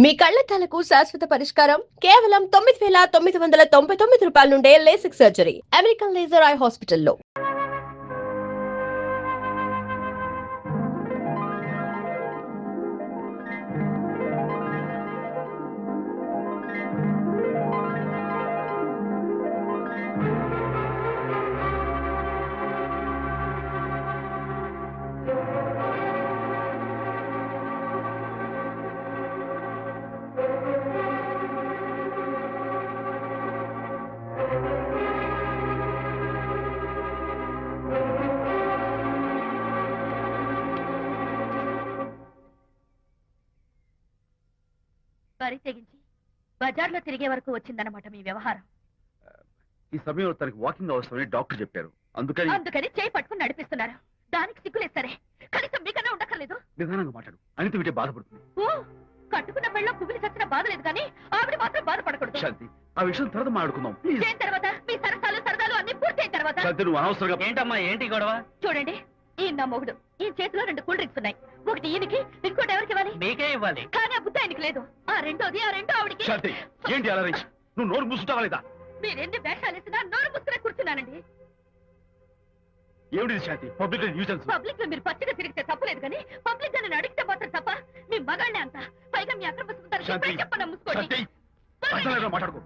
మీ కళ్లద్దాలకు శాశ్వత పరిష్కారం కేవలం 9,999 రూపాయల నుండే LASIK surgery American laser eye హాస్పిటల్లో. బరి తెగించి బజార్లో తిరిగే వరకు వచ్చిందన్నమాట మీ వ్యవహారం. ఈ సమయంలో తనకి వాకింగ్ అవసరమని డాక్టర్ చెప్పారు. అందుకని చేయి పట్టుకుని నడిపిస్తున్నారు. దానికి సిగ్గులేదు సరే, కనీసం మీకన్నా ఉండక్కర్లేదు. నిదానంగా మాట్లాడు. అనిత వింటే బాధపడుతుంది. ఓ కట్టుకున్న పెళ్ళలో కుమిలి చచ్చిన బాధ లేదు కానీ ఆవిడ మాత్రం బాధపడకూడదు. శాంతి, ఆ విషయం తర్వాత మాట్లాడుకుందాం ప్లీజ్. చేయిన తర్వాత మీ సరసాలు అన్ని పూర్తయిన తర్వాత. శాంతి, నువ్వు అనవసరంగా ఏంటమ్మా ఏంటి గొడవ? చూడండి, ఈ నా మొగుడు ఈ చేతిలో 2 కూల్ డ్రింక్స్ ఉన్నాయి. ఒకటి ఈయనకి, ఇంకోటి ఎవరికి ఇవ్వాలి? మీకే ఇవ్వాలి. కానీ ఆ బుద్ధి ఆయనకి లేదు. ఆ రెండో ఆవిడికి. శాంతి, ఏంటి అలా నువ్వు నోరు మూసుకుంటావా లేదా? మీరెన్ని వేషాలు వేసినా నోరు ముసుకునే కూర్చున్నానండి. ఏమిటి శాంతి? Public nuisance. పబ్లిక్ లో మీరు పచ్చిగా తిరిగితే తప్పలేదు కానీ పబ్లిక్ గా నేను అడిగితే మాత్రం తప్ప. మీ మగాళ్ళే అంత, పైగా మీ అక్రమ శాంతి, చెప్పన ముసుకోండి. శాంతి, అసలు మాట్లాడుకో.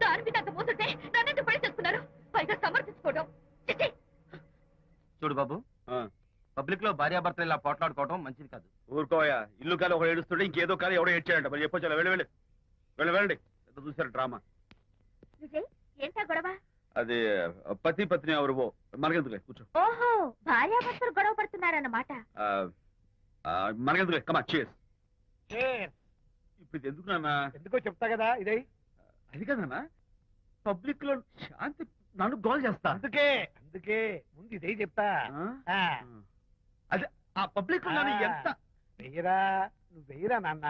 దాని మీద అంత మోతుంటే నన్నెందుకు పడి చేస్తున్నారు? పైగా సమర్థించుకోవడం. చిచ్చి. చూడు బాబు, పబ్లిక్ లో భార్యాభర్తలు ఇలా పోట్లాడుకోవడం మంచిది కాదు. ఊరుకోయా, ఇల్లు కాదు ఒకడు ఏడుస్తుంటే ఇంకేదో కాదు ఎవడో ఏడ్చాడంట. మరి చెప్పొచ్చు. వెళ్ళండి. ఎంత చూసారు డ్రామా. విజయ్, ఏంటా గొడవ? అది పతి పత్ని ఎవరు మనకెందుకులే, కూర్చో. ఓహో, భార్యాభర్తలు గొడవ పడుతున్నారన్నమాట. మనకెందుకులే, కమా చేస్. ఇప్పుడు ఎందుకు నాన్న? ఎందుకో చెప్తా కదా ఇదే. అది కదన్నా, పబ్లిక్ లో శాంతి నన్ను గోల్ చేస్తా. అందుకే ముందు ఇదే చెప్తా. అదే ఆ పబ్లిక్ లో నన్ను ఎంత వెయ్యరా, నువ్వు వెయ్యరా నాన్న.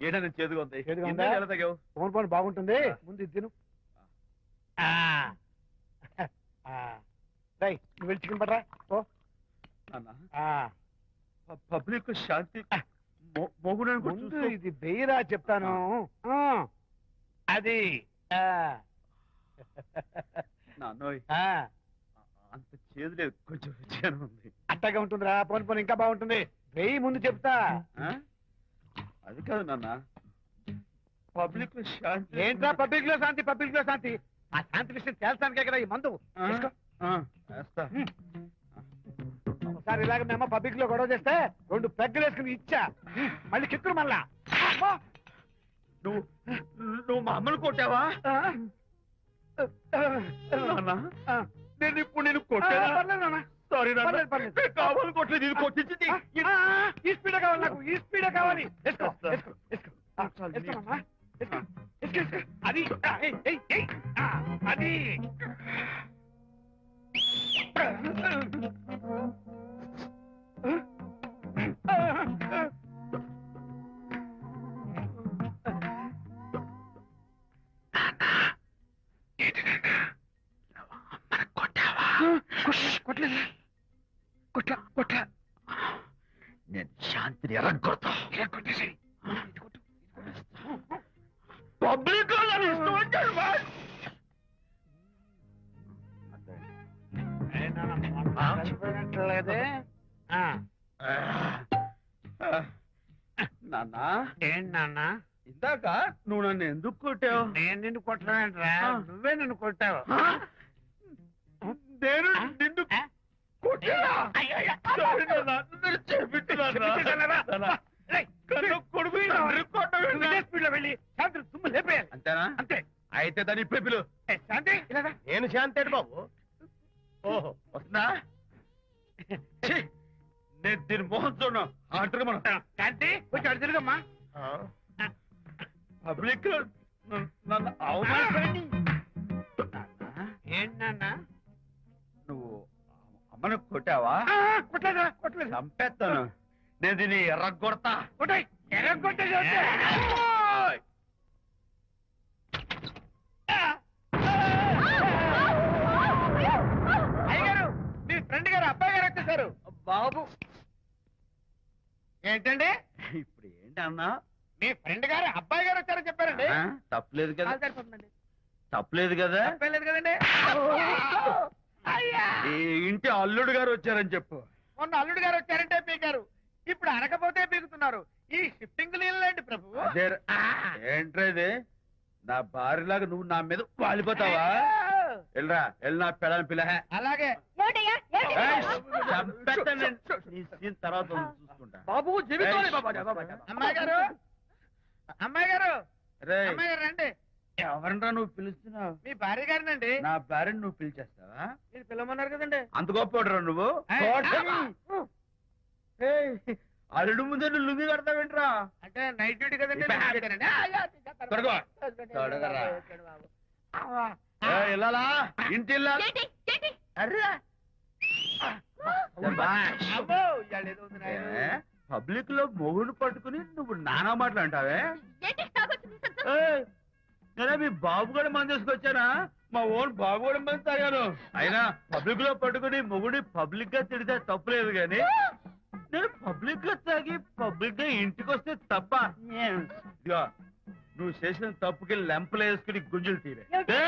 ఏదైనా చేదుగా ఉంది. చేదుగా ఉందా? ఎలా తగ్గావు? ఫోన్ బాగుంటుంది, ముందు ఇది తిను. నువ్వు వెళ్ళి చికెన్ పడరా. ఓ పబ్లిక్ శాంతి మొగుడు ముందు ఇది వెయ్యరా చెప్తాను. అది నాన్నోయ్, అంత చేదు లేదు, కొంచెం రుచిగానే ఉంది. అట్టగా ఉంటుందిరా. పోను ఇంకా బాగుంటుంది. వెయ్యి ముందు చెప్తా. అది కాదు నాన్న, పబ్లిక్ లో శాంతి. ఏంట్రా పబ్లిక్ లో శాంతి? ఆ శాంతి విషయం తేల్చడానికే కదా ఈ మందు. వేస్తా. ఒకసారి ఇలాగ మేము పబ్లిక్ లో గొడవ చేస్తే 2 పెగ్గలు వేసుకుని ఇచ్చా. మళ్ళీ చిక్కురు మళ్ళా. నువ్వు మా అమ్మను కొట్టావా? నేను ఇప్పుడు నేను కొట్టాను. సారీ కావాలని కొట్టలేదు, ఇది కొట్టించింది. ఈ స్పీడ్ కావాలి నాకు, ఈ స్పీడ్ కావాలి. అది అది కొట్ల నేను శాంతిని ఎరగొట్టేసి పబ్లిక్ చనిపోయినట్లేదే. నాన్న, ఏంటి నాన్న? ఇందాక నువ్వు నన్ను ఎందుకు కొట్టావు? నేను నిన్ను కొట్టలేంట్రా, నువ్వే నిన్ను కొట్టావు. నేను నిన్ను కొట్టానా? సారీ నాన్న, నేను చేపించున్నాను. అంతేనా? అంతే. అయితే దాని పెప్పులు శాంతి, నేను శాంతి బాబు. ఓహో, వస్తుందా? నేను దీని మోహన్ చూడను. అంటారు మనం. శాంతి కొంచెం అటు తిరుగమ్మా. పబ్లిక్ నన్ను అవమానించండి. ఏంటన్నా నువ్వు అమ్మను కొట్టావా? కొట్టలేదు. చంపేస్తాను. నేను దీన్ని ఎర్రగొడతా. ఎర్రగొట్టే బాబు ఏంటండి ఇప్పుడు ఏంటి అన్నా మీ ఫ్రెండ్ గారు అబ్బాయి గారు వచ్చారని చెప్పారండి తప్పలేదు కదా, కాలు సరిపోతుందండి. తప్పలేదు కదా. తప్పేలేదు కదండి అయ్యా ఈ ఇంటి అల్లుడు గారు వచ్చారని చెప్పు. మొన్న అల్లుడు గారు వచ్చారంటే పీకారు, ఇప్పుడు అనకపోతే పీకుతున్నారు. ఈ షిఫ్టింగ్ లేదండి ప్రభు. అదే ఏంట్రా ఇది, నా భార్యలాగా నువ్వు నా మీద వాలిపోతావా? వెళ్ళరా, వెళ్ళి నా పెళ్ళని పిల్ల. అలాగే ఏమిటయ్యా? తర్వాత చూసుకుంటా. బాబు జీవితం అమ్మాయి గారు, అమ్మాయి గారు, రేయ్, అమ్మాయి గారు రండి. ఎవరినరా నువ్వు పిలుస్తున్నావు? మీ భార్య గారినండి. నా భార్యను నువ్వు పిలిచేస్తావా? మీరు పిల్లమన్నారు కదండి. అంత గొప్ప నువ్వు? ఏయ్, అల్లుడు ముందే నువ్వు లుంగి కడతావేంట్రా? అంటే నైట్ డ్యూటీ కదండి. తొడగో. తొడగరా. వెళ్ళాలా, ఇంటి వెళ్ళాలా? ఏంటి? ఏంటి? అర్రా. అబ్బో, ఇవాళ ఏదో ఉంది నాయనా. పబ్లిక్ లో మొగుడు పట్టుకుని నువ్వు నానా మాటలు అంటావే? ఏంటి? తాగొచ్చింది సత్తు. ఏయ్, నేనే మీ బాబు కూడా మంది తీసుకొచ్చానా? మా ఓన్ బాబు కూడా మంది తాగాను. అయినా పబ్లిక్ లో పట్టుకుని మొగుడి పబ్లిక్ గా తిడితే తప్పులేదు గాని, నేను పబ్లిక్ గా తాగి పబ్లిక్ గా ఇంటికి వస్తే తప్ప. ఇదిగో, నువ్వు చేసిన తప్పుకి లెంపలు వేసుకుని గుంజులు తీరే. ఏమిటి?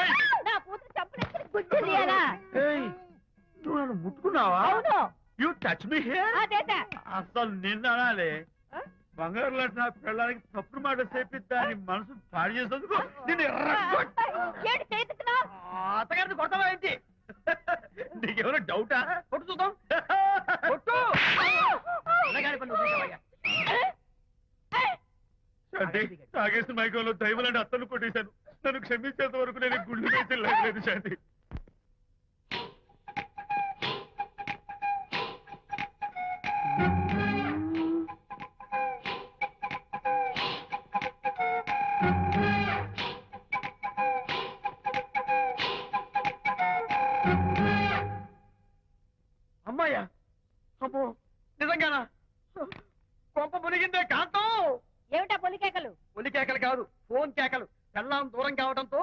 నా కూతురు చంపలేసుకుని గుజ్జు తీయాలా? ఏయ్, నువ్వు నన్ను ముట్టుకున్నావా? అవును. You touch me here. అదేదా? అసలు నిన్న అనాలి. బంగారు లాంటి నా పిల్లలకి తప్పుడు మాట చెప్పి దాని మనసు పాడు చేసేందుకు నేను ఏంటి చేతుకున్నా? అత్తగారిని కొడతావా ఏంటి? నీకేమైనా డౌటా? కొట్టు చూద్దాం. కొట్టు. శాంతి, తాగేసిన మైకంలో దైవలాంటి అత్తలు కొట్టేశాను. నన్ను క్షమించేంత వరకు నేను గుళ్ళు వేసి లేదు శాంతి. అమ్మాయ్యా, అమ్మో, నిజంగానా? కొంప మునిగిందే కాంతం. ఏమిటా పొలికేకలు? ఒలి కేకలు కాదు, ఫోన్ కేకలు. పెళ్ళాం దూరం కావడంతో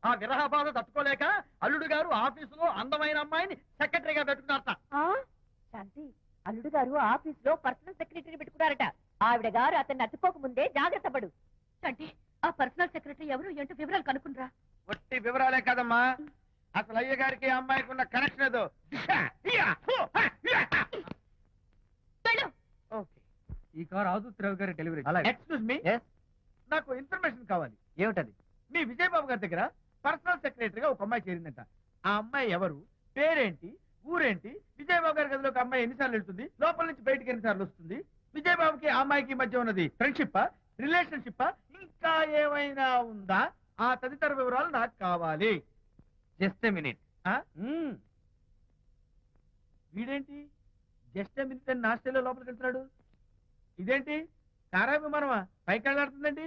ఆ విరహ బాధ తట్టుకోలేక అల్లుడు గారు ఆఫీసులో అందమైన అమ్మాయిని సెక్రటరీగా పెట్టుకున్నారట. శాంతి, అల్లుడు గారు ఆఫీస్ లో పర్సనల్ సెక్రటరీ పెట్టుకున్నారట. ఆవిడ గారు అతన్ని అతుక్కోక ముందే జాగ్రత్త పడు. శాంతి, ఆ పర్సనల్ సెక్రటరీ ఎవరు ఏంటో వివరాలు కనుక్కుండ్రా. వట్టి వివరాలే కదమ్మా, అసలు అయ్య గారికి ఆ అమ్మాయికి ఉన్న కనెక్షన్ ఏదో. వెళ్ళు. ఓకే, ఈ కార్ ఆదుత్రావు గారి డెలివరీ. ఎక్స్క్యూజ్ మీ, నాకు ఇన్ఫర్మేషన్ కావాలి. ఏమిటది? మీ విజయబాబు గారి దగ్గర పర్సనల్ సెక్రటరీగా ఒక అమ్మాయి చేరిందంట. ఆ అమ్మాయి ఎవరు, పేరేంటి, ఊరేంటి, విజయబాబు గారి గదిలోకి అమ్మాయి ఎన్నిసార్లు వెళ్తుంది, లోపల నుంచి బయటికి ఎన్నిసార్లు వస్తుంది, విజయబాబుకి ఆ అమ్మాయికి మధ్య ఉన్నది ఫ్రెండ్షిప్, రిలేషన్షిప్, ఇంకా ఏమైనా ఉందా? ఆ తదితర వివరాలు నాకు కావాలి. Just a minute. వీడేంటి జస్ట్ ఏ మినిట్ అని నాస్టేలో లోపలికి వెళ్తున్నాడు? ఇదేంటి కారా విమానమా పైకి వెళ్ళాడుతుందండి?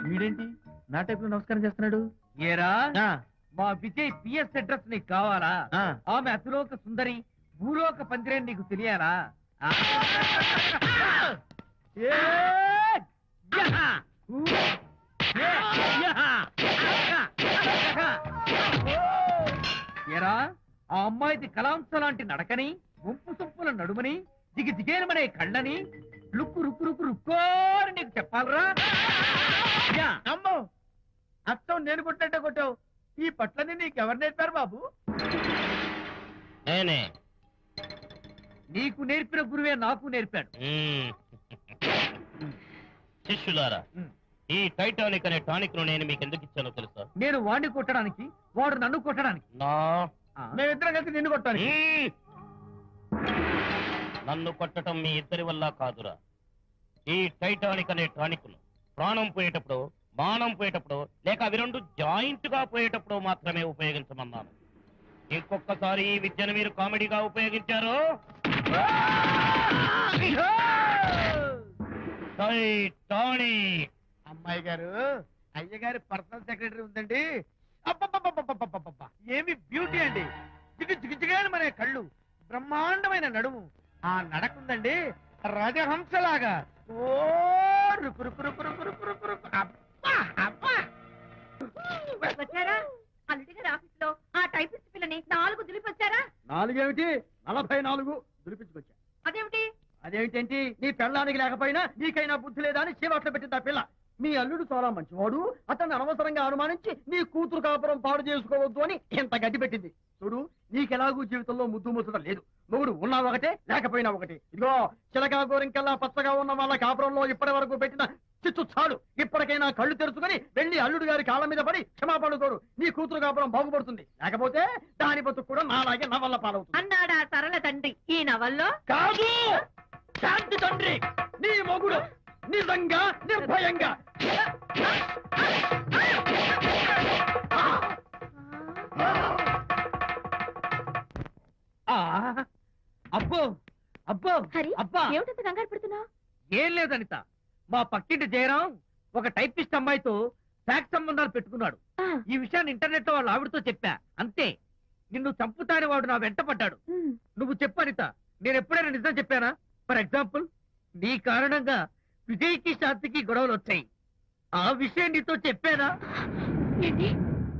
వీడేంటి నా టైప్ లో నమస్కారం చేస్తున్నాడు? ఏరా మా విజయ్ పిఎస్ అడ్రస్ నీకు కావాలా? ఆమె అతిలోక సుందరి, భూలోక పందిరేని నీకు తెలియాలా? ఏరా, ఆ అమ్మాయిది కలాంస లాంటి నడకని, వంపు సొంపుల నడుమని, దిగి దిగేనమనే కళ్ళని, లుక్కు రుక్కు రుక్కు రుక్కోని నీకు చెప్పాలరా? అమ్మో, అత్తం నేను కొట్టినట్టే కొట్టావు. ఈ పట్లని నీకెవరు నేర్పారు బాబు? నేనే. నీకు నేర్పిన గురువే నాకు నేర్పాడు. శిష్యులారా, ఈ టైటానిక్ అనే టానిక్ ను నేను మీకు ఎందుకు ఇచ్చానో తెలుసా? నేను వాడిని కొట్టడానికి, వాడు నన్ను కొట్టడానికి. మేమిద్దరం కలిసి నిన్ను కొట్టాలి. నన్ను కొట్టడం మీ ఇద్దరి వల్ల కాదురా. ఈ టైటానిక్ అనే టానిక్ ను ప్రాణం పోయేటప్పుడు, మానం పోయేటప్పుడు, లేక అవి రెండు జాయింట్ గా పోయేటప్పుడు మాత్రమే ఉపయోగించమన్నాను. ఇంకొకసారి ఈ విద్యను మీరు కామెడీగా ఉపయోగించారు, టైటానిక్. అమ్మాయి గారు, అయ్య గారి పర్సనల్ సెక్రటరీ ఉందండి. అబ్బబ్బబ్బబ్బబ్బబ్బబ్బ, ఏమి బ్యూటీ అండి! జిగు జిగు జిగాని మన కళ్ళు, బ్రహ్మాండమైన నడుము, ఆ నడకుందండి రాజహంసలాగా. ఓ రుకు రుకు రుకు రుకు రుకు రుకు రుకు. అబ్బా అబ్బా, నాలుగేమిటి 44 దులిపించుకొచ్చా. అదేమిటి? అదేమిటేంటి, నీ పెళ్ళానికి లేకపోయినా నీకైనా బుద్ధి లేదా అని చీవాట్లు పెట్టింది ఆ పిల్ల. మీ అల్లుడు చాలా మంచివాడు, అతన్ని అనవసరంగా అనుమానించి నీ కూతురు కాపురం పాడు చేసుకోవద్దు అని ఎంత గడ్డి పెట్టింది. చూడు, నీకెలాగూ జీవితంలో ముద్దు ముచ్చట లేదు. మొగుడు ఉన్నా ఒకటే, లేకపోయినా ఒకటి. ఇదిగో చిలకా గోరింకల్లా పచ్చగా ఉన్న వాళ్ళ కాపురంలో ఇప్పటి వరకు పెట్టిన చిచ్చు చాలు. ఇప్పటికైనా కళ్ళు తెరుచుకొని వెళ్ళి అల్లుడు గారి కాళ్ళ మీద పడి క్షమాపణ కోరు. నీ కూతురు కాపురం బాగుపడుతుంది. లేకపోతే దాని బతుకు కూడా నాలాగే నవల్ల పాలవుతుంది. అన్నాడా సరళ తండ్రి ఈ నవల్లో? కాదు, శాంతి తండ్రి, నీ మొగుడు నిజంగా నిర్భయంగా. ఆ, అబ్బో అబ్బో హరి, అబ్బా, ఏమిటంత కంగారు పెడుతున్నావు? ఏం లేదు అనిత. మా పక్కింటి జయరాం ఒక టైపిస్ట్ అమ్మాయితో ఫ్యాక్స్ సంబంధాలు పెట్టుకున్నాడు. ఈ విషయాన్ని ఇంటర్నెట్ లో వాళ్ళ ఆవిడతో చెప్పా. అంతే, నిన్ను చంపుతాని వాడు నా వెంట పడ్డాడు. నువ్వు చెప్పు అనిత, నేను ఎప్పుడైనా నిజం చెప్పానా? ఫర్ ఎగ్జాంపుల్, నీ కారణంగా విజయ్కి శాంతికి గొడవలు వచ్చాయి. ఆ విషయం నీతో చెప్పానా? ఏంటి,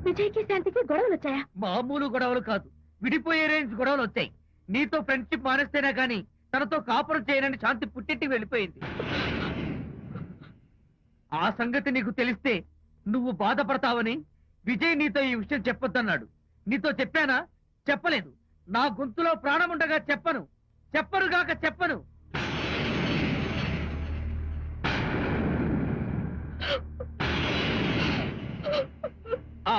విజయ్కి శాంతికి గొడవలు వచ్చాయా? మామూలు గొడవలు కాదు, విడిపోయే రేంజ్ గొడవలు వచ్చాయి. నీతో ఫ్రెండ్షిప్ మానేస్తేనే గాని తనతో కాపురం చేయనని శాంతి పుట్టింటికి వెళ్ళిపోయింది. ఆ సంగతి నీకు తెలిస్తే నువ్వు బాధపడతావని విజయ్ నీతో ఈ విషయం చెప్పొద్దన్నాడు. నీతో చెప్పానా? చెప్పలేదు. నా గొంతులో ప్రాణం ఉండగా చెప్పనుగాక చెప్పను. ఆ,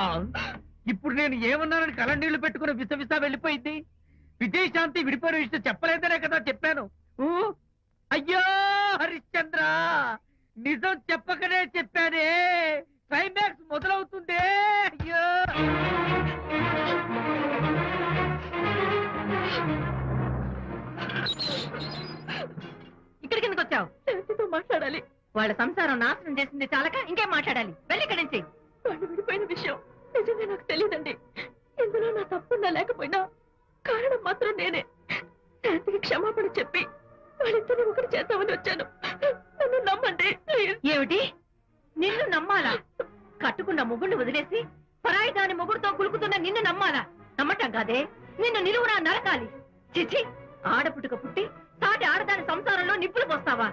ఇప్పుడు నేను ఏమన్నానని కళ్ళనీళ్లు పెట్టుకుని విసవిస వెళ్ళిపోయింది. విజయ్ శాంతి విడిపోయిన విషయం చెప్పలేదనే కదా చెప్పాను. ఊ, అయ్యో హరిశ్చంద్ర, నిజం చెప్పకనే చెప్పానే. క్లైమాక్స్ మొదలవుతుందే. అయ్యో, ఇక్కడికి ఎందుకు వచ్చావు? శాంతితో మాట్లాడాలి. వాళ్ళ సంసారం నాశనం చేసింది చాలక ఇంకేం మాట్లాడాలి? వెళ్ళి ఇక్కడి నుంచి. వాళ్ళు విడిపోయిన విషయం నిజంగా నాకు తెలియదండి. ఇందులో నా తప్పున్నా లేకపోయినా కారణం మాత్రం నేనే. శాంతికి క్షమాపణ చెప్పి వాళ్ళిద్దరిని ఒకటి చేద్దామని వచ్చాను. నన్ను నమ్మండి ప్లీజ్. ఏమిటి, నిన్ను నమ్మాలా? కట్టుకున్న మొగుడిని వదిలేసి పరాయి దాని మొగుడుతో కులుకుతున్న నిన్ను నమ్మాలా? నమ్మటం కాదే, నిన్ను నిలువునా నరకాలి. చిచి, ఆడపుట్టుక పుట్టి సాటి ఆడదాని సంసారంలో నిప్పులు పోస్తావా?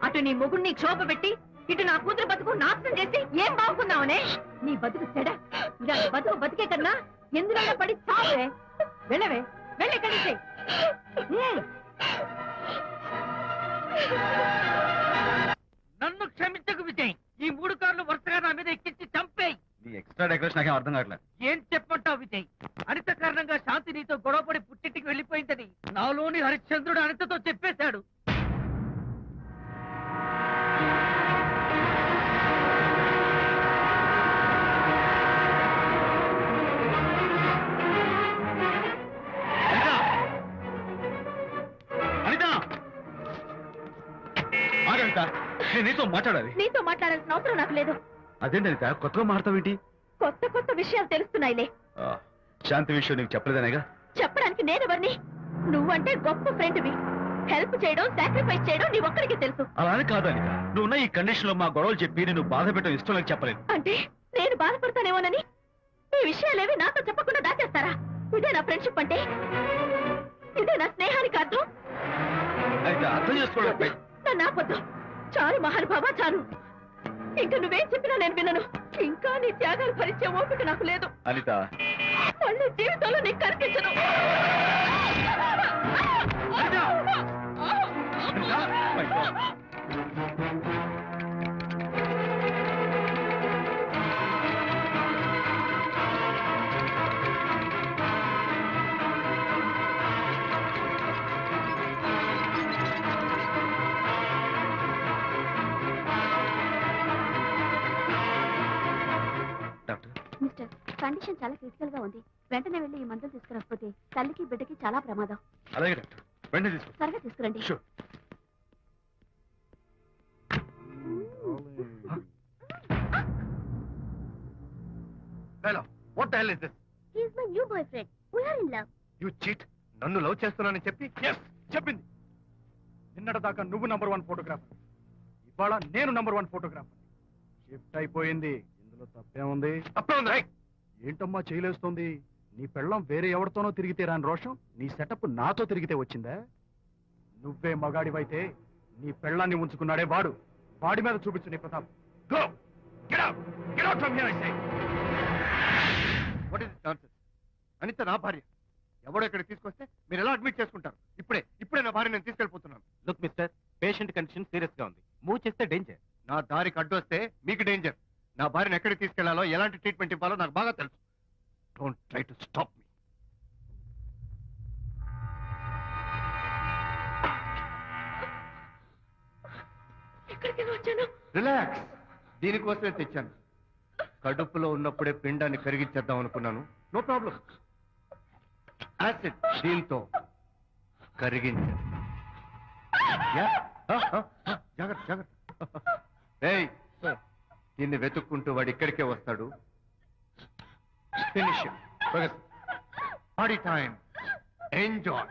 అటు నీ మొగుడిని క్షోభ పెట్టి ఇటు నా కూతురు బతుకు నాశనం చేసి ఏం బాగుకున్నావనే? నీ బతుకు చెడ. ఇలా బతుకు బతికే కన్నా ఎందులో పడి చావే. వెళ్ళవే, వెళ్ళి కలిసే. నన్ను క్షమించకు విజయ్. ఈ 3 కార్లు వరుసగా నా మీద ఎక్కించి చంపేయి. నీ ఎక్స్ట్రా డెకరేషన్ నాకేం అర్థం కావట్లేదు. ఏం చెప్పంటావు విజయ్? అనిత కారణంగా శాంతి నీతో గొడవపడి పుట్టింటికి వెళ్ళిపోయిందని నాలోని హరిశ్చంద్రుడు అనితతో చెప్పేశాడు. నేను నీతో మాట్లాడాలి. నీతో మాట్లాడాల్సిన అవసరం నాకు లేదు. అదేంటి అనిత, కొత్తగా మాట్లాడతావేంటి? కొత్త కొత్త విషయాలు తెలుస్తున్నాయిలే. శాంతి విషయం నీకు చెప్పలేదనేగా? చెప్పడానికి నేనెవరిని? నువ్వంటే గొప్ప ఫ్రెండ్వి. హెల్ప్ చేయడం, సాక్రిఫైస్ చేయడం నీ ఒక్కడికి తెలుసు. అలానే కాదు అనిత, నువ్వున్న ఈ కండిషన్ లో మా గొడవలు చెప్పి నేను బాధ పెట్టడం ఇష్టం లేక చెప్పలేదు. అంటే నేను బాధపడతానేమోనని ఈ విషయాలేవి నాతో చెప్పకుండా దాచేస్తారా? ఇదే నా ఫ్రెండ్షిప్ అంటే? ఇదే నా స్నేహానికి అర్థం? అనిత, అర్థం చేసుకోవడం. నన్ను ఆపొద్దు. చాలు మహానుభావా, చాలు. ఇంకా నువ్వేం చెప్పినా నేను వినను. ఇంకా నీ త్యాగాలు భరించే ఓపిక నాకు లేదు. అనిత, మళ్ళీ జీవితంలో నీకు కనిపించను. మిస్టర్, కండిషన్ చాలా క్రిటికల్ గా ఉంది. వెంటనే వెళ్ళి ఈ మందులు తీసుకురాకపోతే తల్లికి బిడ్డకి చాలా ప్రమాదం. అలాగే డాక్టర్, వెంటనే తీసుకో. త్వరగా తీసుకురండి. Sure. Hello, what the hell is this? He is my new boyfriend. We are in love. You cheat. నన్ను లవ్ చేస్తున్నానని చెప్పి చెప్పింది. నిన్నటిదాకా నువ్వు నంబర్ 1 ఫోటోగ్రాఫర్, ఇవాళ నేను నంబర్ 1 ఫోటోగ్రాఫర్. షిఫ్ట్ అయిపోయింది. ఇందులో తప్పే ఉంది? తప్పే ఉంది. ఏంటమ్మా చేయలేస్తుంది? నీ పెళ్ళం వేరే ఎవరితోనో తిరిగితే రాని రోషం నీ సెటప్ నాతో తిరిగితే వచ్చిందా? నువ్వే మగాడివైతే నీ పెళ్ళాన్ని ఉంచుకున్నాడే వాడు, వాడి మీద చూపించు నీ Pratap. Go get out, get out from here I say. What is nonsense? Anitha నా భార్య, ఎవడో ఇక్కడ తీసుకొస్తే మీరు ఎలా అడ్మిట్ చేసుకుంటారు? ఇప్పుడే నా భార్య నేను తీసుకెళ్ళిపోతున్నాను. Look mister, patient condition serious గా ఉంది. మూవ్ చేస్తే డేంజర్. నా దారికి అడ్డు వస్తే మీకు డేంజర్. నా భార్యను ఎక్కడికి తీసుకెళ్లాలో, ఎలాంటి ట్రీట్మెంట్ ఇవ్వాలో నాకు బాగా తెలుసు. Don't try to stop me. ఎక్కడికి వచ్చాను? రిలాక్స్, దీనికోసమే తెచ్చాను. కడుపులో ఉన్నప్పుడే పిండాన్ని కరిగించేద్దాం అనుకున్నాను. No problem. యాసిడ్ దీంతో కరిగించా. జాగ్రత్త జాగ్రత్త. ఏయ్, దీన్ని వెతుక్కుంటూ వాడు ఇక్కడికే వస్తాడు. Finish party time. Enjoy.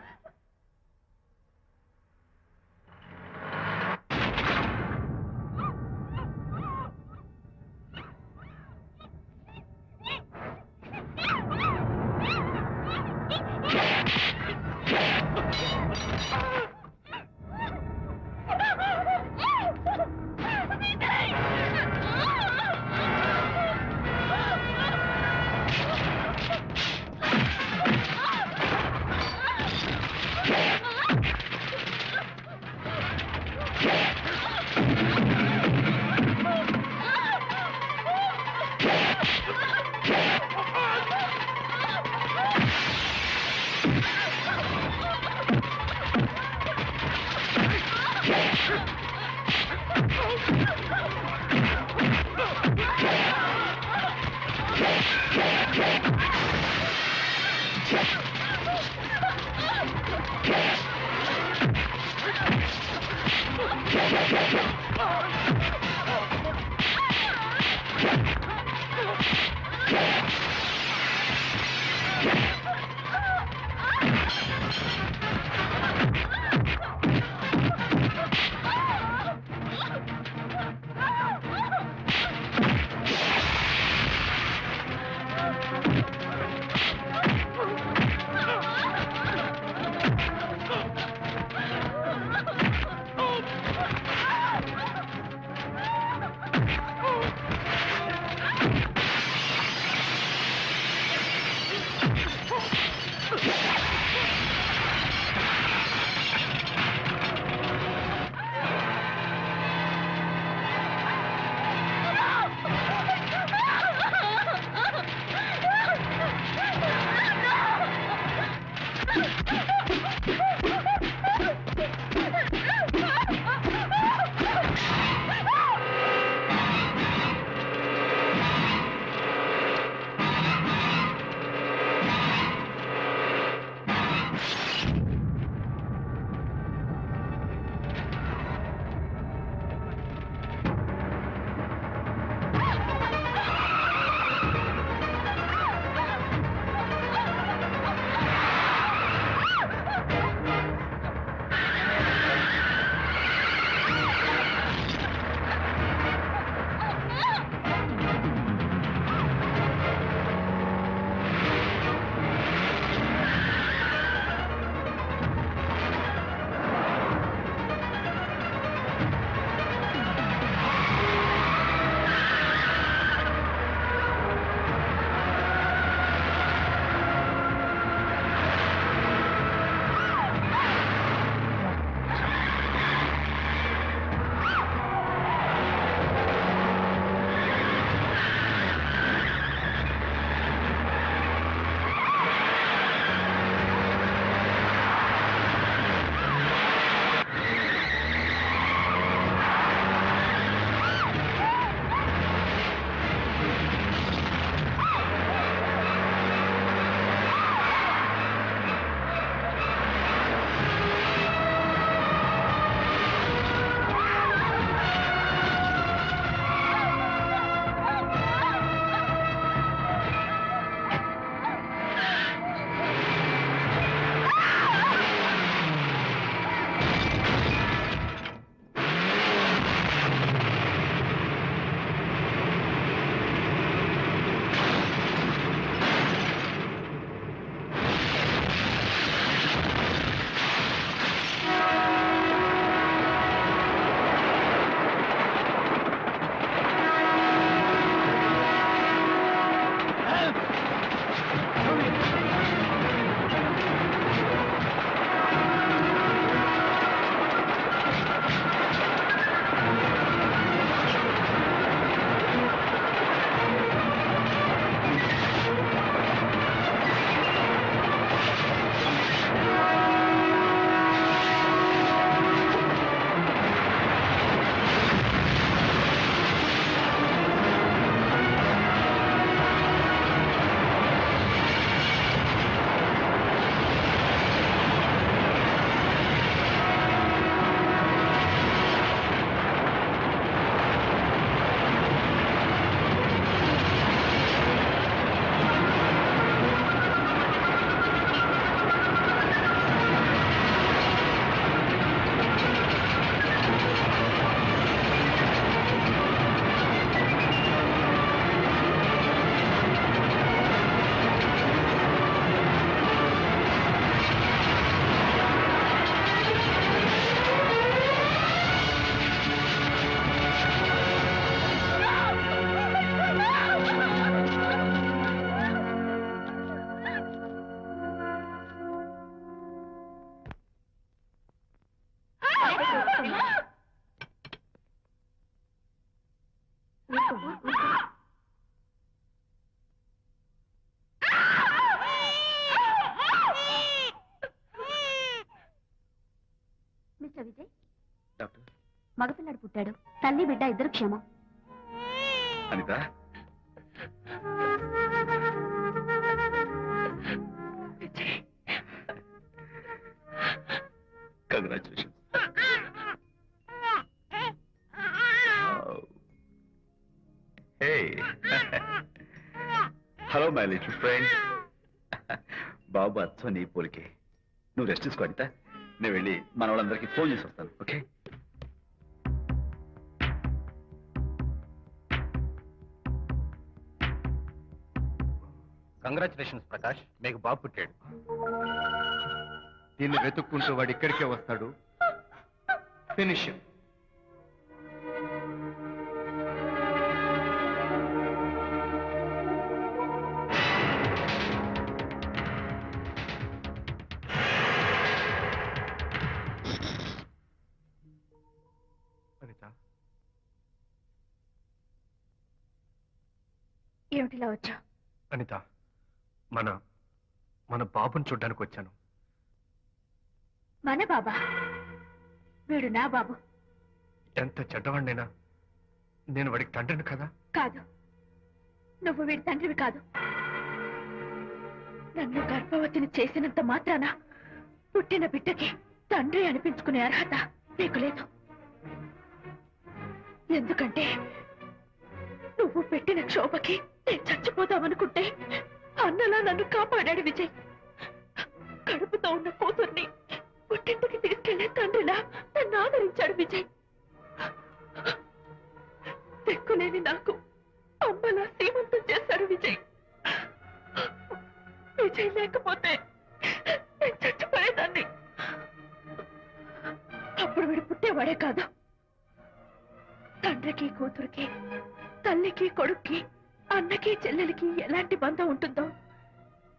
Mister Vijay, doctor మగపిల్లాడు పుట్టాడు. తల్లి బిడ్డ ఇద్దరు క్షేమం. Anitha congratulation. Hello my little friend. బాబు అచ్చం నీ పోలికే. నువ్వు రెస్ట్ తీసుకో అనిత. నేను వెళ్ళి మన వాళ్ళందరికీ ఫోన్ చేసి వస్తాను. ఓకే? కంగ్రాచులేషన్స్ ప్రకాష్, మీకు బాబు పుట్టాడు. దీన్ని వెతుక్కుంటూ వాడు ఇక్కడికే వస్తాడు. ఫినిష్. అనిత, ఏమిటిలా వచ్చా? అనిత, మన బాబుని చూడ్డానికి వచ్చాను. మన బాబా? వీడు నా బాబు ఎంత చెడ్డవాడినైనా నేను వాడికి తండ్రిని కదా. కాదు, నువ్వు వీడి తండ్రివి కాదు. నన్ను గర్భవతిని చేసినంత మాత్రాన పుట్టిన బిడ్డకి తండ్రి అనిపించుకునే అర్హత నీకు లేదు. ఎందుకంటే నువ్వు పెట్టిన క్షోభకి నేను చచ్చిపోతామనుకుంటే అన్నలా నన్ను కాపాడాడు విజయ్. కడుపుతో ఉన్న కూతుర్ని పుట్టింటికి తీసుకెళ్లే తండ్రిలా నన్ను ఆదరించాడు విజయ్. దిక్కులేని నాకు అమ్మలా సీమంతం చేశాడు విజయ్. విజయ్ లేకపోతే నేను చచ్చిపోయేదాన్ని. అప్పుడు వీడు పుట్టేవాడే కాదు. తండ్రికి కూతురికి, తల్లికి కొడుక్కి, అన్నకి చెల్లెలికి ఎలాంటి బంధం ఉంటుందో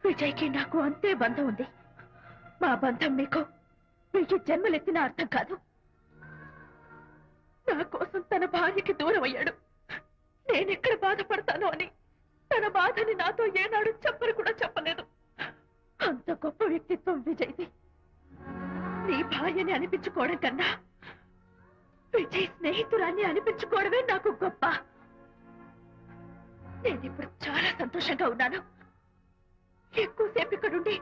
విజయ్కి నాకు అంతే బంధం ఉంది. మా బంధం మీకు 1000 జన్మలెత్తిన అర్థం కాదు. నా కోసం తన భార్యకి దూరం అయ్యాడు. నేనెక్కడ బాధపడతాను అని తన బాధని నాతో ఏనాడు చెప్పరు కూడా చెప్పలేదు. అంత గొప్ప వ్యక్తిత్వం విజయ్ది. నీ భార్యని అనిపించుకోవడం కన్నా విజయ్ స్నేహితురాన్ని అనిపించుకోవడమే నాకు గొప్ప. నేనిప్పుడు చాలా సంతోషంగా ఉన్నాను. ఎక్కువసేపు ఇక్కడుండి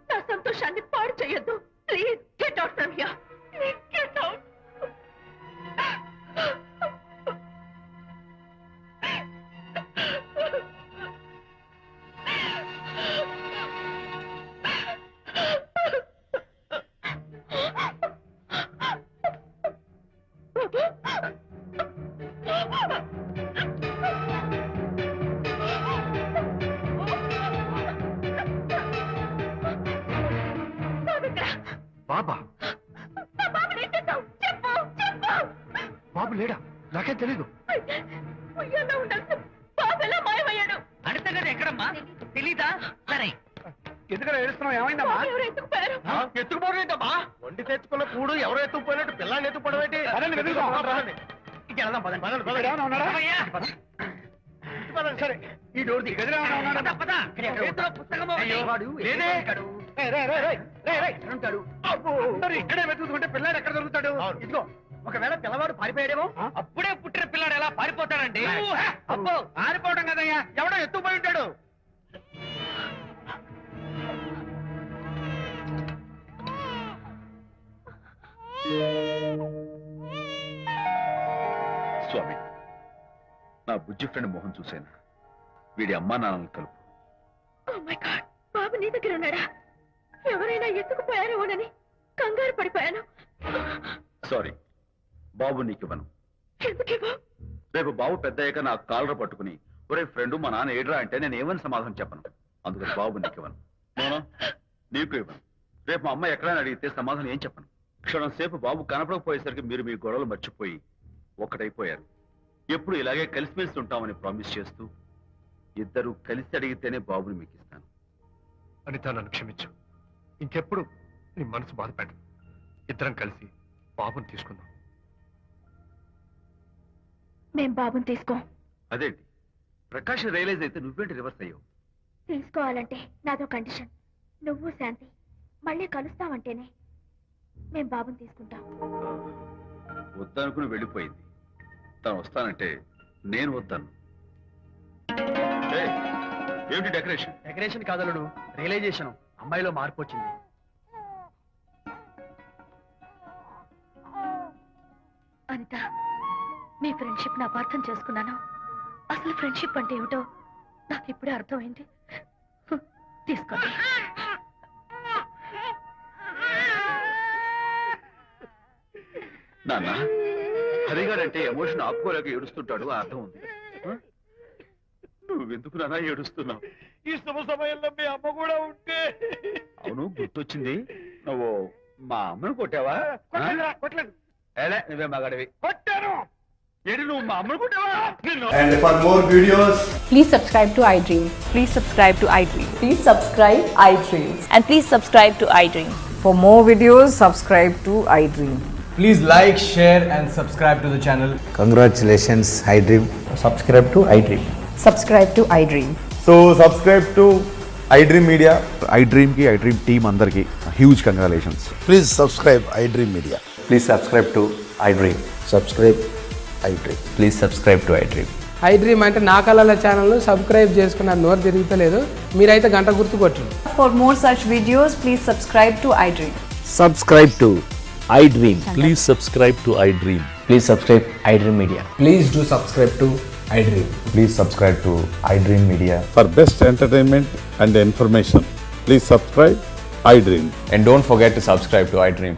నా సంతోషాన్ని పాడు చేయొద్దు. Please get out from here. Please get out. బాబా? బాబు లేడా? నాకేం తెలీదు. ఉయ్యాలో ఉండాల్సిన బాబు ఎలా మాయమయ్యాడు? అడితే కదా ఎక్కడమ్మా? తెలీదా? సరే, ఎందుకలా ఏడుస్తున్నావు? ఏమైందమ్మా? బాబు ఎవరు ఎత్తుకుపోయారు? ఎత్తుకుపోవడం వండి తెచ్చుకున్న కూడు ఎవరో ఎత్తుకుపోయినట్టు పిల్లాన్ని ఎత్తుకుపోవడం ఏంటి? అమ్మయ్యా. సరే, ఈ డోర్ ది గదిలో ఏమైనా ఉన్నాడా? పద, పద. చేతిలో పుస్తకం ఒకటి. లేదే. అందరూ ఇక్కడే వెతుకుతుంటే పిల్లాడు ఎక్కడ దొరుకుతాడు? ఇదిగో, ఒకవేళ పిల్లవాడు పారిపోయాడేమో. అప్పుడే పుట్టిన పిల్లాడు ఎలా పారిపోతాడండి? అబ్బో, పారిపోవడం కదయ్యా, ఎవడో ఎత్తుకుపోయి ఉంటాడు. స్వామి, నా బుజ్జి ఫ్రెండ్ మోహన్ చూశాను. వీడి అమ్మా నాన్నలు కలుపు. Oh my God, బాబు నీ దగ్గర ఉన్నాడా? ఎవరైనా ఎత్తుకుపోయారేమోనని కంగారు పడిపోయాను. సారీ, బాబు నీకివ్వను. ఎందుకేవో? రేపు బాబు పెద్ద అయ్యాక నా కాలర్ పట్టుకుని ఒరే ఫ్రెండ్ మా నాన్న ఏడ్రా అంటే నేను ఏమని సమాధానం చెప్పను. అందుకని బాబు నీకివ్వను. నోనో, నీకు ఇవ్వను. రేపు మా అమ్మ ఎక్కడైనా అడిగితే సమాధానం ఏం చెప్పను. క్షణం సేపు బాబు కనపడకపోయేసరికి మీరు మీ గొడవలు మర్చిపోయి ఒక్కటైపోయారు. ఎప్పుడు ఇలాగే కలిసిమెలిసి ఉంటామని ప్రామిస్ చేస్తూ ఇద్దరు కలిసి అడిగితేనే బాబుని మీకు ఇస్తాను. అనిత, నన్ను క్షమించు. ఇంకెప్పుడు నీ మనసు బాధపెట్టను. ఇద్దరం కలిసి బాబుని తీసుకుందాం. మేం బాబుని తీసుకో. అదేంటి ప్రకాష్ రియలైజ్ అయితే నువ్వేంటి రివర్స్ అయ్యావు? తీసుకోవాలంటే నాదో కండిషన్. నువ్వు శాంతి మళ్ళీ కలుస్తావంటేనే మేం బాబుని తీసుకుంటాం. వద్దనుకుని వెళ్ళిపోయింది. తను వస్తానంటే నేను వద్దాను. ఏమిటి డెకరేషన్? Decoration కాదలుడు, realisation. అమ్మాయిలో మార్పు వచ్చింది. అనిత, మీ ఫ్రెండ్షిప్ నా అపార్థం చేసుకున్నాను. అసలు ఫ్రెండ్షిప్ అంటే ఏమిటో నాకు ఇప్పుడే అర్థమైంది. తీసుకోండి. నాన్న, హరిగాడంటే ఎమోషన్ ఆపుకోలేక ఏడుస్తుంటాడు, ఆ అర్థం ఉంది. నువ్వెందుకు నాన్న ఏడుస్తున్నావు? ఈ శుభ సమయంలో మీ అమ్మ కూడా ఉంటే. అవును, గుర్తొచ్చింది. నువ్వు మా అమ్మను కొట్టావా? కొట్టలేదు. ఏలే, నువ్వే మగాడివి. కొట్టాను. ఏంటి నువ్వు మా అమ్మను కొట్టావా? నిన్ను. And for more videos, Please subscribe to iDream. Please subscribe to iDream. Please subscribe iDream. And please subscribe to iDream. For more videos, subscribe to iDream. please like, share and subscribe to the channel. Congratulations, iDream. Subscribe to iDream. Subscribe to iDream. So subscribe to iDream Media. iDream ki iDream team andarki huge congratulations. Please subscribe iDream Media. Please subscribe to iDream. Subscribe iDream. Please subscribe to iDream. iDream అంటే నా కళల channel subscribe చేసుకున్న నోరు తిరుగుతలేదు. మీరైతే గంట గుర్తు కొట్టండి. For more such videos, please subscribe to iDream. Subscribe to iDream. Please subscribe to iDream. Please subscribe iDream Media. Please do subscribe to iDream. Please subscribe to iDream Media. For best entertainment and information, please subscribe iDream. And don't forget to subscribe to iDream.